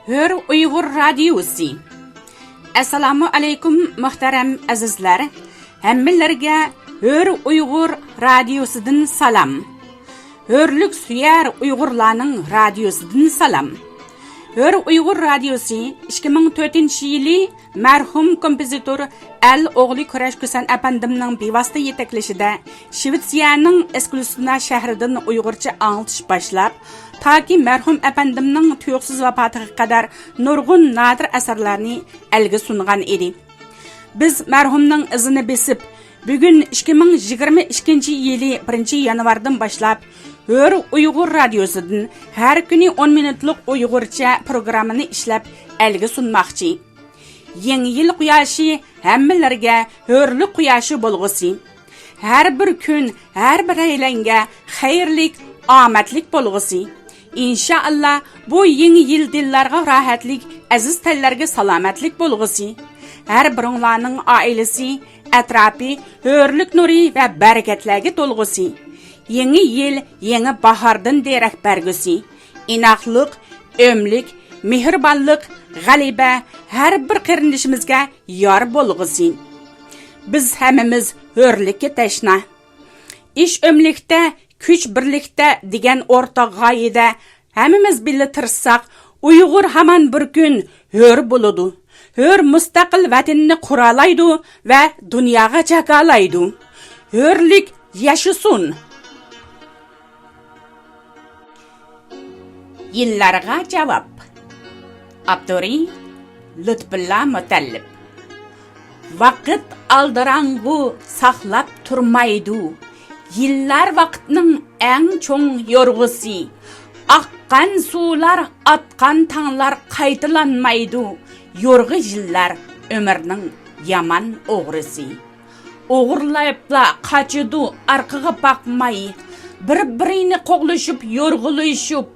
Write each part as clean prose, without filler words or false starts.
Hör Uyghur Radiosi. Assalamu alaykum muhtaram azizlar. Hammalarga Hör Uyghur Radiosidan salam. Hörlük suyar Uyg'urlarning radiosidan salam. Hör Uyghur Radiosi 2004-yili marhum kompozitor Al-O'g'li Kurash Kusan apandimning bevosita yetaklashida Shvetsiyaning Eskilstuna shahridan Uyg'urcha anglatish boshlab, toki marhum apandimning tuyuqsiz vafotiga qadar nurg'un nadir asarlarni elga sungan edi. Biz marhumning izini besib, bugun 2022-yili 1-yanvardan boshlab Hör Uyghur Radiosidan har kuni 10 minutlik Uyg'urcha programmani ishlab elga sunmoqchi. Yangi yil quyoshi hammalarga hurlik quyoshi bo'lg'usi. Har bir kun, har bir aylanga xayrlik, omadlik bo'lg'usi. İnşallah bu yangi yil dillarga rohatlik, aziz tillarga salomatlik bo'lg'usi. Har biringlarning oilasi, atrofi hurlik nuri va barakatlarga to'lg'usi. Yangi yil yangi bahordan derak bergusi. Inoqlik, ömlik, mehribonlik, g'alaba har bir qarindishimizga yor bo'lg'usi. Biz hammamiz hurlikka tashna. Ish ömlikda, kuch birlikda degan o'rtoq g'oyada hammamiz birga tirsak, Uyg'ur hamon bir kun hur bo'ladi. Hur mustaqil vatanni quralaydi va dunyoga jagalaydi. Hurlik yashasin. Yillarga javob. Abduri Lutfulla Mutallib. Vaqt aldirangu saqlab turmaydi. Yillar vaqtning eng cho'ng yorg'usi. Aqqan suvlar, atqan tanglar qaytalanmaydi. Yorg'i yillar umrning yaman o'g'risi. O'g'irlayibla qachidu arqaga baqmay, bir-birini qo'g'lashib, yorg'ulashib.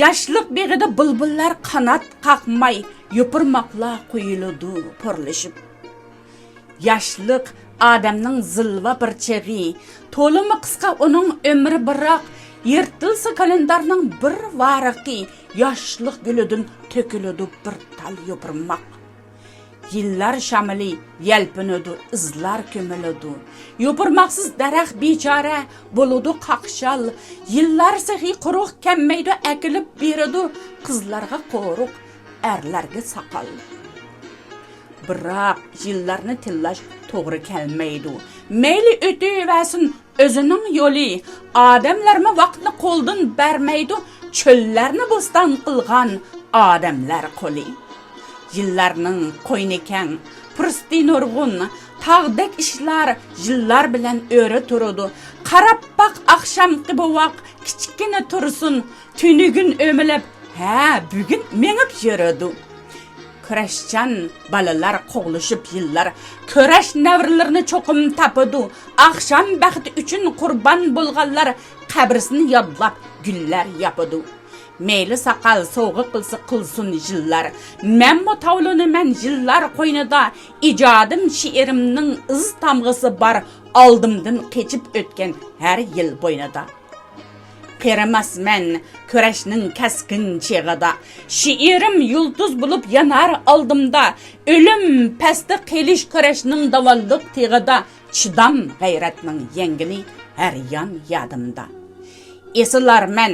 Yaşlıq beg'ida bulbullar qanot qaqmay, yopirmoqlar qo'yiladi porlashib. Yaşlıq odamning zilva bir cheg'i, to'limi qisqa uning umri biroq, yirtilsa kalendarning bir varaqi, yoshlik gulidan to'kiladi bir tal yopirmoq. Yillar shamili yalpinadi, izlar ko'miladi. Yopirmoqsiz daraxt bechora bo'ladi qaqshal. Yillar sahiy quruq kammaydi, akilib beradi qizlarga qo'ruq, erlarga saqal. Biroq yillarni tillash to'g'ri kelmaydi. Mayli o'taversin o'zining yo'li. Odamlarmi vaqtni qo'ldan bermaydi, cho'llarni bo'ston qilgan odamlar qo'li. Yillarning qo'ynikan, pursti nurg'un, tag'dak ishlar yillar bilan o'ra turadi. Qarab baq oqshomqi buvoq kichkina tursin, tunugun o'milib, ha, bugun mengib yuradi. Kurashchan balalar qo'g'lishib yillar, kurash navrlarini cho'qim tapadi. Oqshom baxti uchun qurbon bo'lganlar qabrisini yodlab gullar yapadi. Meyli saqal soğuk qilsa qilsin yillar. Men bu tavlunaman yillar qo'ynida, ijodim she'rimning iz tamg'isi bor, oldimdan qechib o'tgan har yil bo'ynida. Qerimasman kurashning kaskin cheg'ida, she'rim yulduz bo'lib yanar oldimda, o'lim pasti qelish kurashning davolliq teg'ida, chidam g'ayratning yengili har yon yodimda. Esilarman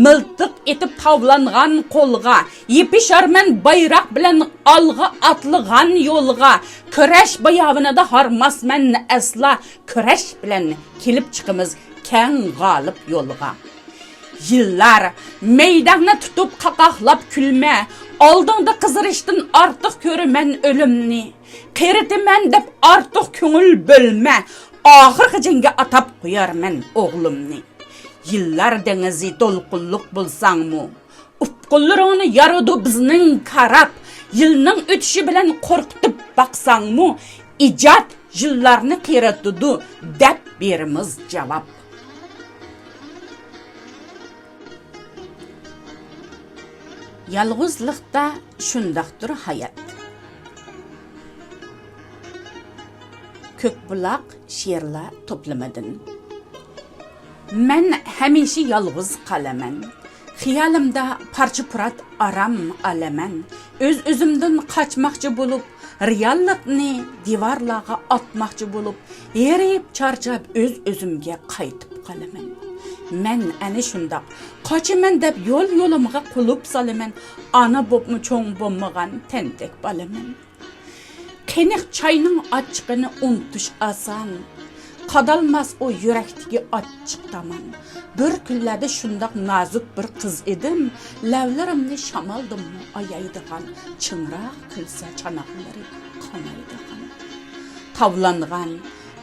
miltiq etib tavlangan qo'lga, yepişarman bayroq bilan olg'a atligan yo'lga, kurash bayavinida harmasman asla, kurash bilan kelib chiqimiz keng g'olib yo'lga. Yillar meydonni tutib qaqaqlab kulma, oldingda qizirishdan ortiq ko'raman o'limni. Qeritiman deb ortiq ko'ngil bo'lma, oxirgi jangga atab qo'yarman o'g'limni. Yillar dengizi to'lqinliq bo'lsangmi, ufqunlarini yaradi bizning qarab, yilning o'tishi bilan qo'rqitib baqsangmi, ijod yillarni qiratdi deb berimiz javob. Yalg'izlikda shundaqdir hayot. Ko'kbuloq she'rlar to'plamidan. Men hamisha yolg'iz qolaman. Xiyolimda parça-purat aram alaman, öz-özümdən qaçmaqçı bulup, reallıqni divarlağa atmaqçı bulup, eriyip çarçab öz-özümge qaytıb qalaman. Mən əni şundaq, qaçıman deb yol-yolumğa qulup salaman, ana bopmu çoğ bommağan tentek balaman. Qeniq çayның açqını untuş asan, qadalmaz o yürektigi açıq daman. Bir küllerde şundaq nazuk bir qız edim, ləvlərimni şamaldımı ayaydıqan, çınraq külsə çanaqları qanaydıqan. Tavlanğan,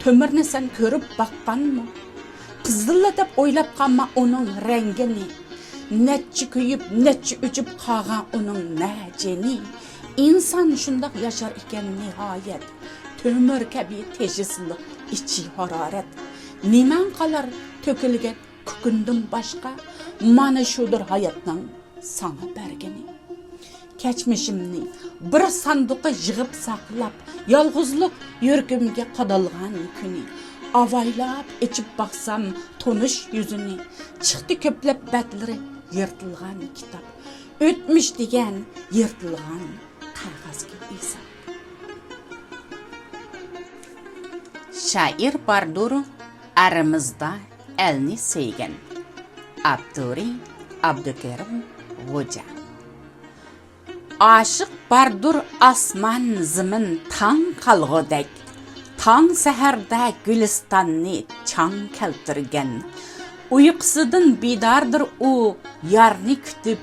tömürni sen körüp baqqan mı? Qızılla deb oylap qanma onun rengini, netçi kuyup, netçi üçüp qağan onun nəceni. İnsan şundaq yaşar iken nihayet, tömür kəbi tejislik, içi hararet. Niman qalar tökülgen kükündüm başqa, mana şudur hayatның sana bergeni. Keçmişimni bir sanduqa yığıp saqlap, yalğızlık yürkümge qadalğan küni. Avaylap içip baxsam tonuş yüzünü, çıktı köplep bətləri yırtılğan kitap. Ötmüş degen yırtılğan qağazga hesap. Şair bardur aramızda elni seygen. Abduri Abdükerim Hoca. Aşık bardur asman zimin tang qalğıdek. Tang səhərdə gülistanni çang keltirgen. Uyqusudun bidardır o yarni kütüp,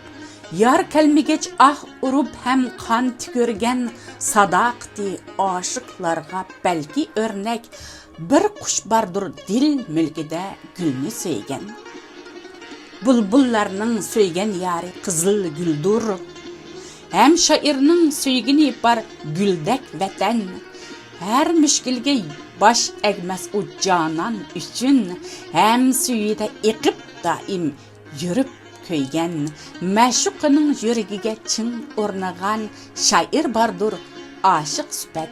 yar kelmigeç ah urup hem kan tükürgen sadaqti aşıqlarga belki örnek bir quş bardur dil mülkide gülni seygen. Bulbullarning söygen yari qızıl güldür. Hem şairning söygini bar güldek vatan. Her müşkilge baş egmez o canan üçün. Hem suyida iqib daim yürüp köygen. Məşuqının yüregiga çın ornağan şair bardur aşık sübət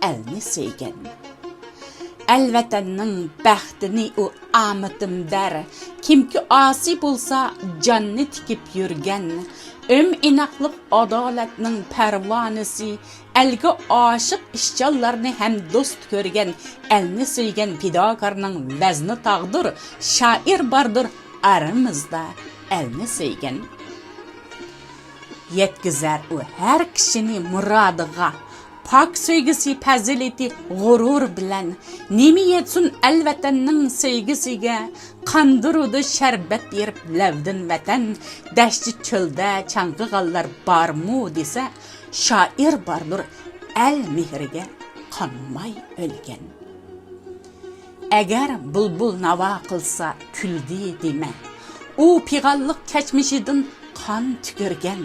elni seygen. Elvatanning baxtini o amatim der. Kimki asi bulsa canni tikip yürgen. Inaqlıq adaletning pervanesi, elge aşık işçallarını hem dost körgen, elni suygen pidakarning vazni tağdır, şair bardır aramızda elni suygen. Yetkizar o her kişini muradıga, pak söygisi pazileti gurur bilen, nemi yetsun elvatanning söygisiga, qandırıdı şerbet yerip levdin vatan, dəşti çöldə çangıqallar bar mu dese, şair bardır el mihriga qanmay ölgen. Eğer bulbul nava qılsa küldi deme, o piğallık keçmişidin kan tükürgen,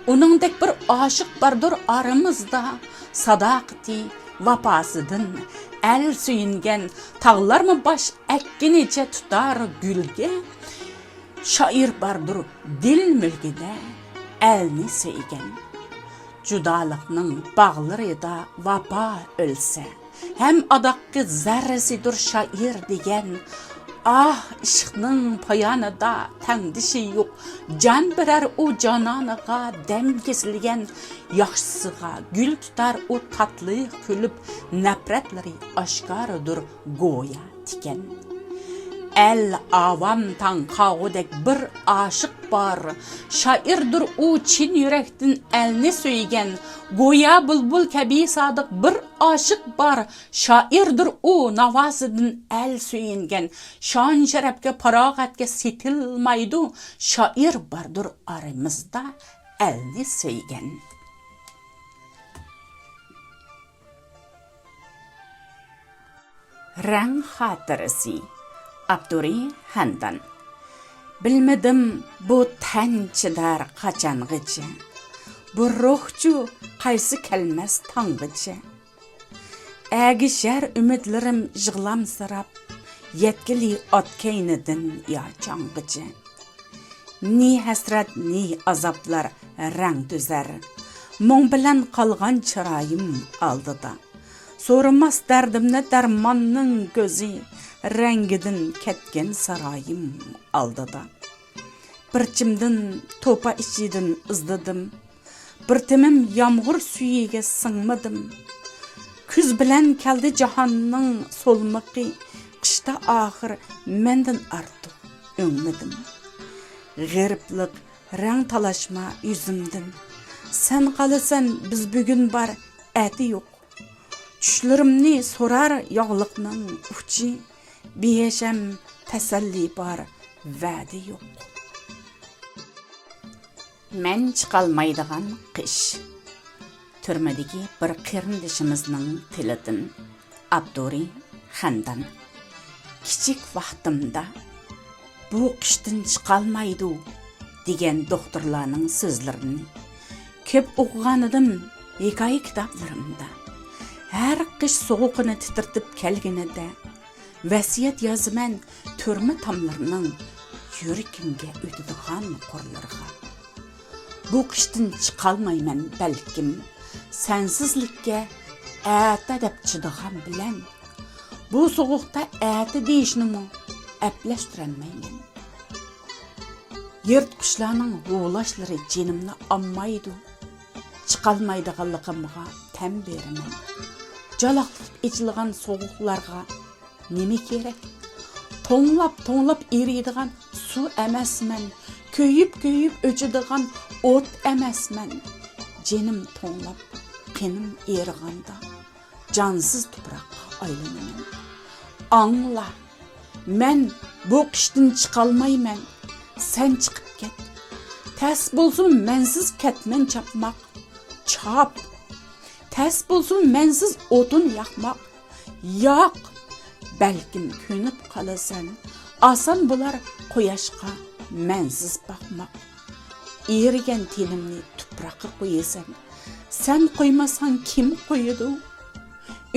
onundek bir aşık bardır aramızda, sadaqti vapasıdın el suyingen, tağlar mı baş ekkinice tutar gülge, şair bardır dil mülkide elni seygen. Judalıqның bağları da vapa ölse, hem adaqqı zərresidir şair degen, ah işqның payanı da təngdişi yok, can birer o cananıga dem kesilgen, yaxşısıga gül tutar o tatlı külüp, nefretleri aşkarıdır goya tiken. El avam tanqağudek bir aşık bar, şairdir o çin yürektin elni söygen, goya bulbul kebi sadık bir aşık bar, şairdir o navasıdın el söyingen, şan şerepke parağatke setilmaydu, şair bardır aramızda elni söygen. Rang hatırısı Abduri Handan. Bilmedim bu tan chidar qachang'icha, bu ruhchu qaysi kelmas tong'icha. Agishar umidlarim yig'lamsirab, yetkili otkaynidin ya chang'icha. Ni hasrat ni azoblar rang tuzar, mung bilan qolgan chiroyim oldida. So'ramas dardimni darmonning ko'zi, rangidin ketgan saroyim oldida. bir chimdin to'pa ichidan izladim. Bir timim yomg'ir suyiga singmadim. Kuz bilan keldi jahonning solmiqi, qishda oxir mendan ortiq o'ngmadim. G'ariblik rang talashma yuzimdan. Sen qalasan biz bugun bar ati yo'q. Tushlarimni so'rar yog'liqning uchi, beyasham tasalli bor va'di yo'q. Men chiqolmaydigan qish. Türmedagi bir qarindishimizning tilidan. Abduri Xandan. Kichik vaqtimda bu qishdan chiqolmaydi degan doktorlarning so'zlarini ko'p o'qigan edim hikoya kitoblarimda. Har qish sovuqini titirtib kelganida vasiyat yozaman turma tomlarining yuragimga o'tadigan qorlarga. Bu qishdan chiqolmayman balkim sensizlikka ata deb chidagan bilan. Bu sovuqda ata deyishnimi aplashtiranmayman. Yirtqichlarning g'ulashlari jinimni ammaydi. Chiqolmaydiganligimga tan beraman. Jalaqlab ichilgan sovuqlarga nima kerak? Tonglab eriydigan su emasman. Köyüp öçüdigan ot emasman. Jinim tonglab, qinim eriganda cansız tuproqqa aylanaman. Angla, men bu qishdan chiqolmayman. Sen chiqib ket. Tas bo'lsin mensiz ketmen chapmaq. Chap. Tas bo'lsin mensiz o'tin yoqmaq. Yo'q. Balkim ko'nib qolasan. Oson bo'lar quyoshqa mensiz boqmaq. Erigan tenimni tuproqqa qo'yasan. Sen qo'ymasan kim qo'yadi?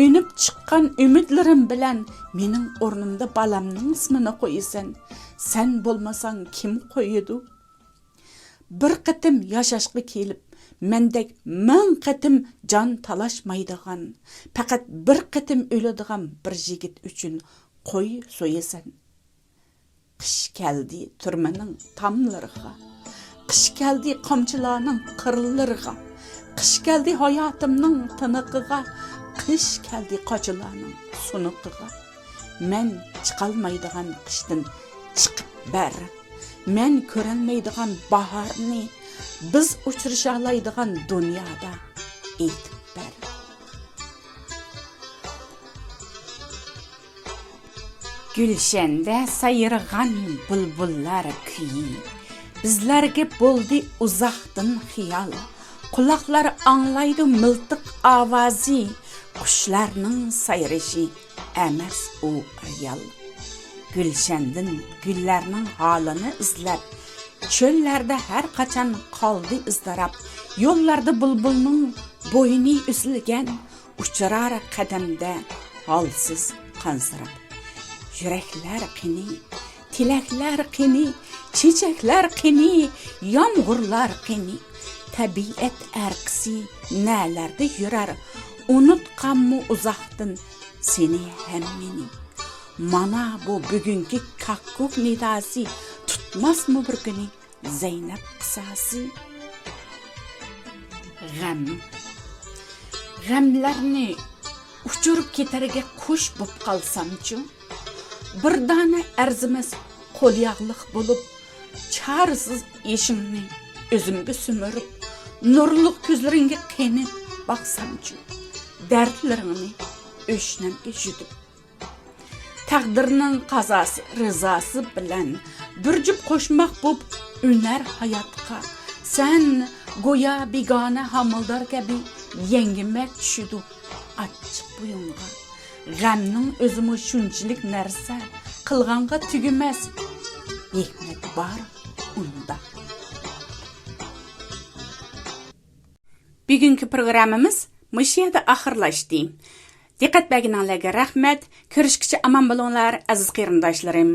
Önüp chiqqan umidlarim bilan mening o'rnimda balamning ismini qo'yasan. Sen bo'lmasan kim qo'yadi? Bir qitim yashashga kelib, mendek ming qitim jon talashmaydigan, faqat bir qitim o'ladigan bir yigit uchun qo'y so'yasan. Qish keldi turmaning tamlariga. Qish keldi qamchilarning qirillariga. Qish keldi hayotimning tiniqiga. Qish keldi qochilarning sunuqiga. Men chiqolmaydigan qishdan chiqib ber. Men ko'rolmaydigan bahorni biz uchrasha oladigan dunyoda aytib ber. Gülşende sayırgan bulbullar kuyi. Bizlerge bo'ldi uzoqdan xiyol. Quloqlar anglaydi miltiq ovozi. Qushlarning sayrishi emas u ayol. Gülşendin gullarning holini izlab, cho'llarda har qachon qoldi izdirab. Yo'llarda bulbulning bo'yni usilgan, uchirar qadamda holsiz qansirab. Yuraklar qini, tilaklar qini, chechaklar qini, yomg'irlar qini. Tabiat arqisi nalarda yurar, unutqanmi uzoqdan seni ham meni. Mana bu bugungi kakkuk nidasi, tutmasmi bir kuni Zeynep qisasi. G'amlarni uchirib ketarga qush bo'lib qalsamchi, bir dona arzimas qo'lyog'liq bo'lib, charsiz eshimni o'zimga sumirib, nurli ko'zlaringga qenib baqsamchi, dardlaringni o'shnamga yutib. Taqdirning qazosi, rizasi bilan bir jup qo'shmoq bo'lib unar hayotga. Sen go'yo begona hamildor kabi yengime tushidi achchiq buyunga. G'amning o'zimi shunchalik narsa qilganga tugumas. Hikmat bor unda. Bugungi programmamiz mushiyada oxirlashdi. Diqqat berganingizga rahmat. Ko'rishguncha omon bo'linglar aziz qarindoshlarim.